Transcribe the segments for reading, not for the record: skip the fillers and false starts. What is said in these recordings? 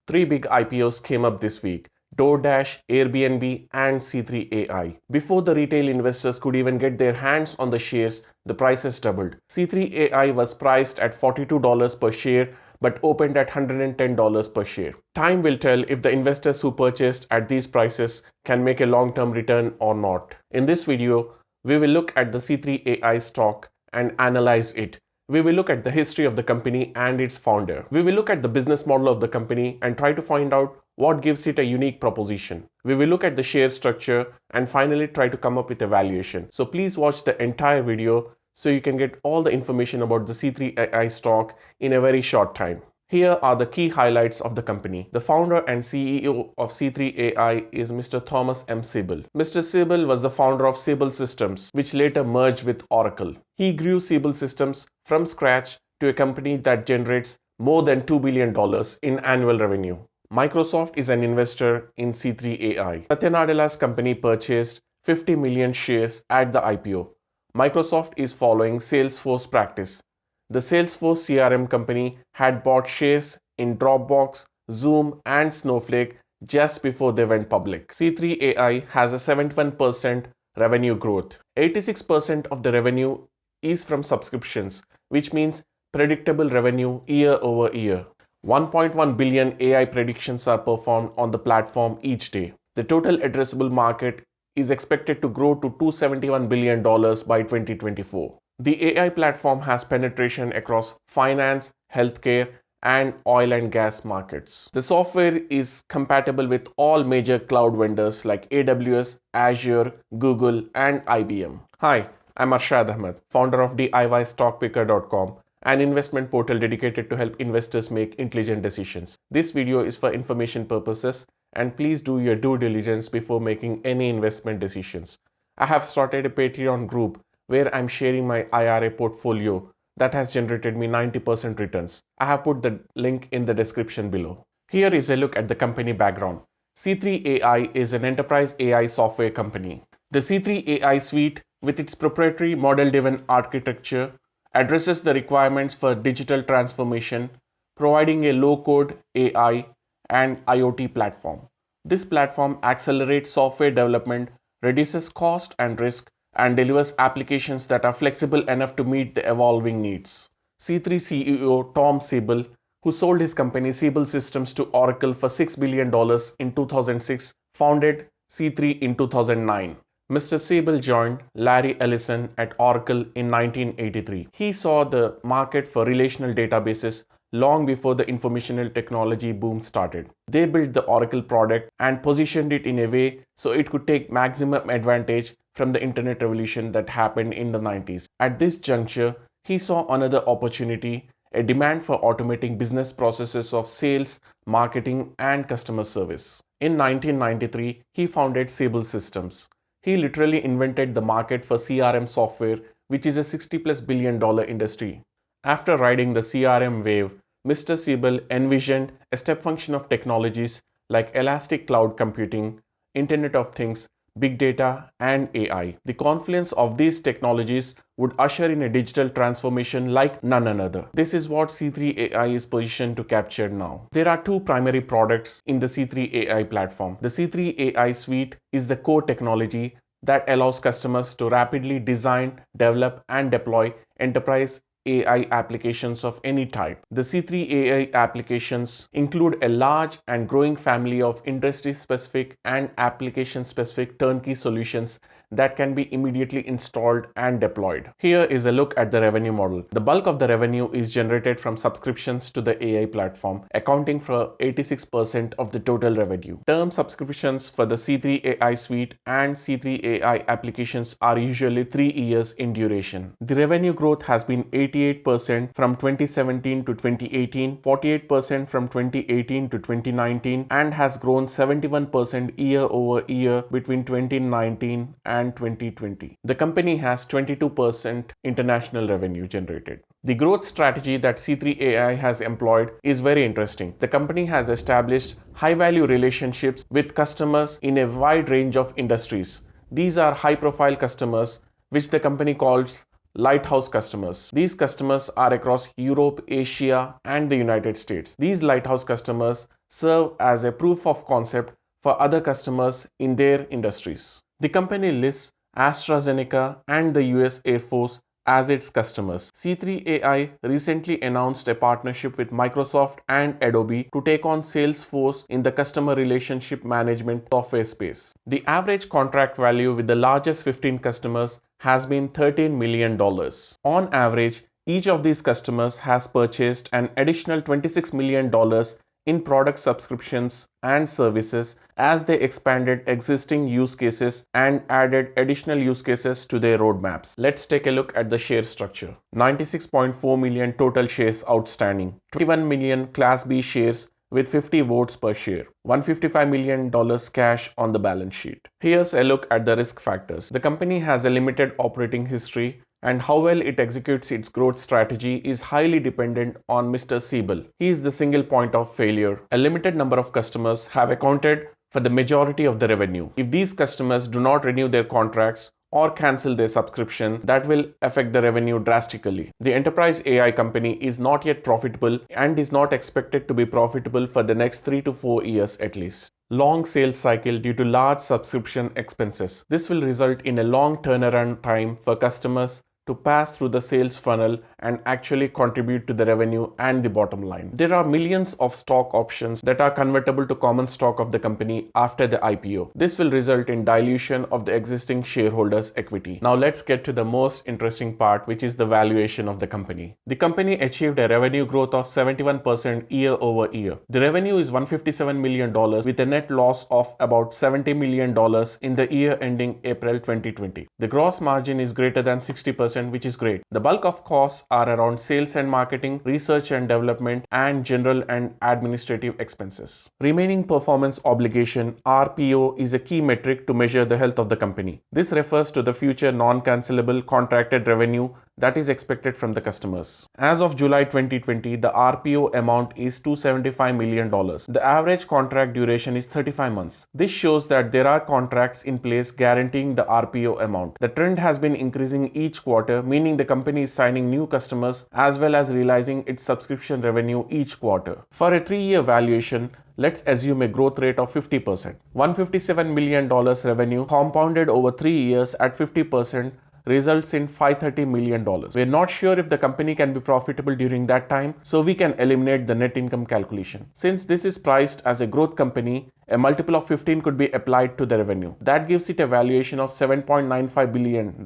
Three big IPOs came up this week: DoorDash, Airbnb, and C3AI. Before the retail investors could even get their hands on the shares, the prices doubled. C3AI was priced at $42 per share but opened at $110 per share. Time will tell if the investors who purchased at these prices can make a long-term return or not. In this video, we will look at the C3AI stock and analyze it. We will look at the history of the company and its founder. We will look at the business model of the company and try to find out what gives it a unique proposition. We will look at the share structure and finally try to come up with a valuation. So please watch the entire video so you can get all the information about the C3AI stock in a very short time. Here are the key highlights of the company. The founder and CEO of C3AI is Mr. Thomas M. Siebel. Mr. Siebel was the founder of Siebel Systems, which later merged with Oracle. He grew Siebel Systems from scratch to a company that generates more than $2 billion in annual revenue. Microsoft is an investor in C3AI. Satya Nadella's company purchased 50 million shares at the IPO. Microsoft is following Salesforce practice. The Salesforce CRM company had bought shares in Dropbox, Zoom, and Snowflake just before they went public. C3AI has a 71% revenue growth. 86% of the revenue is from subscriptions, which means predictable revenue year over year. 1.1 billion AI predictions are performed on the platform each day. The total addressable market is expected to grow to $271 billion by 2024. The AI platform has penetration across finance, healthcare, and oil and gas markets. The software is compatible with all major cloud vendors like AWS, Azure, Google, and IBM. Hi, I'm Arshad Ahmed, founder of DIYstockpicker.com, an investment portal dedicated to help investors make intelligent decisions. This video is for information purposes, and please do your due diligence before making any investment decisions. I have started a Patreon group where I'm sharing my IRA portfolio that has generated me 90% returns. I have put the link in the description below. Here is a look at the company background. C3AI is an enterprise AI software company. The C3AI suite, with its proprietary model-driven architecture, addresses the requirements for digital transformation, providing a low-code AI and IoT platform. This platform accelerates software development, reduces cost and risk, and delivers applications that are flexible enough to meet the evolving needs. C3 CEO Tom Siebel, who sold his company Siebel Systems to Oracle for $6 billion in 2006, founded C3 in 2009. Mr. Siebel joined Larry Ellison at Oracle in 1983. He saw the market for relational databases long before the informational technology boom started. They built the Oracle product and positioned it in a way so it could take maximum advantage from the internet revolution that happened in the 90s. At this juncture, he saw another opportunity, a demand for automating business processes of sales, marketing, and customer service. In 1993, he founded Siebel Systems. He literally invented the market for CRM software, which is a $60+ billion industry. After riding the CRM wave, Mr. Siebel envisioned a step function of technologies like elastic cloud computing, Internet of Things, big data, and AI. The confluence of these technologies would usher in a digital transformation like none another. This is what C3AI is positioned to capture now. There are two primary products in the C3AI platform. The C3AI suite is the core technology that allows customers to rapidly design, develop, and deploy enterprise AI applications of any type. The C3AI applications include a large and growing family of industry-specific and application-specific turnkey solutions that can be immediately installed and deployed. Here is a look at the revenue model. The bulk of the revenue is generated from subscriptions to the AI platform, accounting for 86% of the total revenue. Term subscriptions for the C3AI suite and C3AI applications are usually 3 years in duration. The revenue growth has been 88% from 2017 to 2018, 48% from 2018 to 2019, and has grown 71% year over year between 2019 and 2020. The company has 22% international revenue generated. The growth strategy that C3AI has employed is very interesting. The company has established high-value relationships with customers in a wide range of industries. These are high-profile customers, which the company calls lighthouse customers. These customers are across Europe, Asia, and the United States. These lighthouse customers serve as a proof of concept for other customers in their industries. The company lists AstraZeneca and the US Air Force as its customers. C3.ai recently announced a partnership with Microsoft and Adobe to take on Salesforce in the customer relationship management software space. The average contract value with the largest 15 customers has been $13 million. On average, each of these customers has purchased an additional $26 million in product subscriptions and services as they expanded existing use cases and added additional use cases to their roadmaps. Let's take a look at the share structure. 96.4 million total shares outstanding, 21 million Class B shares with 50 votes per share, $155 million cash on the balance sheet. Here's a look at the risk factors. The company has a limited operating history, and how well it executes its growth strategy is highly dependent on Mr. Siebel. He is the single point of failure. A limited number of customers have accounted for the majority of the revenue. If these customers do not renew their contracts or cancel their subscription, that will affect the revenue drastically. The enterprise AI company is not yet profitable and is not expected to be profitable for the next 3 to 4 years at least. Long sales cycle due to large subscription expenses. This will result in a long turnaround time for customers to pass through the sales funnel and actually contribute to the revenue and the bottom line. There are millions of stock options that are convertible to common stock of the company after the IPO. This will result in dilution of the existing shareholders' equity. Now let's get to the most interesting part, which is the valuation of the company. The company achieved a revenue growth of 71% year over year. The revenue is $157 million with a net loss of about $70 million in the year ending April 2020. The gross margin is greater than 60%, which is great. The bulk of costs are around sales and marketing, research and development, and general and administrative expenses. Remaining performance obligation (RPO) is a key metric to measure the health of the company. This refers to the future non-cancelable contracted revenue that is expected from the customers. As of July 2020, the RPO amount is $275 million. The average contract duration is 35 months. This shows that there are contracts in place guaranteeing the RPO amount. The trend has been increasing each quarter, meaning the company is signing new customers as well as realizing its subscription revenue each quarter. For a 3-year valuation, let's assume a growth rate of 50%. $157 million revenue compounded over 3 years at 50% results in $530 million. We're not sure if the company can be profitable during that time, so we can eliminate the net income calculation. Since this is priced as a growth company, a multiple of 15 could be applied to the revenue. That gives it a valuation of $7.95 billion.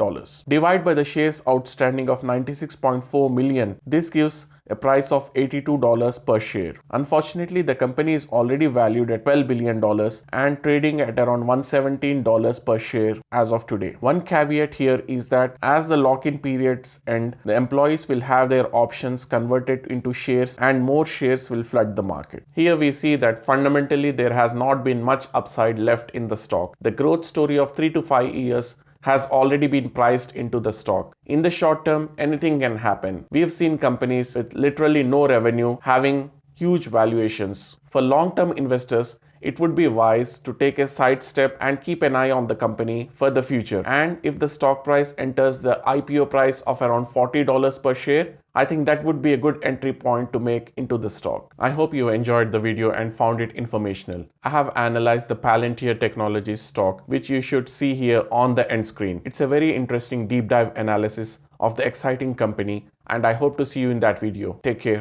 Divide by the shares outstanding of 96.4 million. This gives a price of $82 per share. Unfortunately, the company is already valued at $12 billion and trading at around $117 per share as of today. One caveat here is that as the lock-in periods end, the employees will have their options converted into shares and more shares will flood the market. Here we see that fundamentally there has not been much upside left in the stock. The growth story of 3 to 5 years has already been priced into the stock. In the short term, anything can happen. We have seen companies with literally no revenue having huge valuations. For long-term investors, it would be wise to take a side step and keep an eye on the company for the future. And if the stock price enters the IPO price of around $40 per share, I think that would be a good entry point to make into the stock. I hope you enjoyed the video and found it informational. I have analyzed the Palantir Technologies stock, which you should see here on the end screen. It's a very interesting deep dive analysis of the exciting company, and I hope to see you in that video. Take care.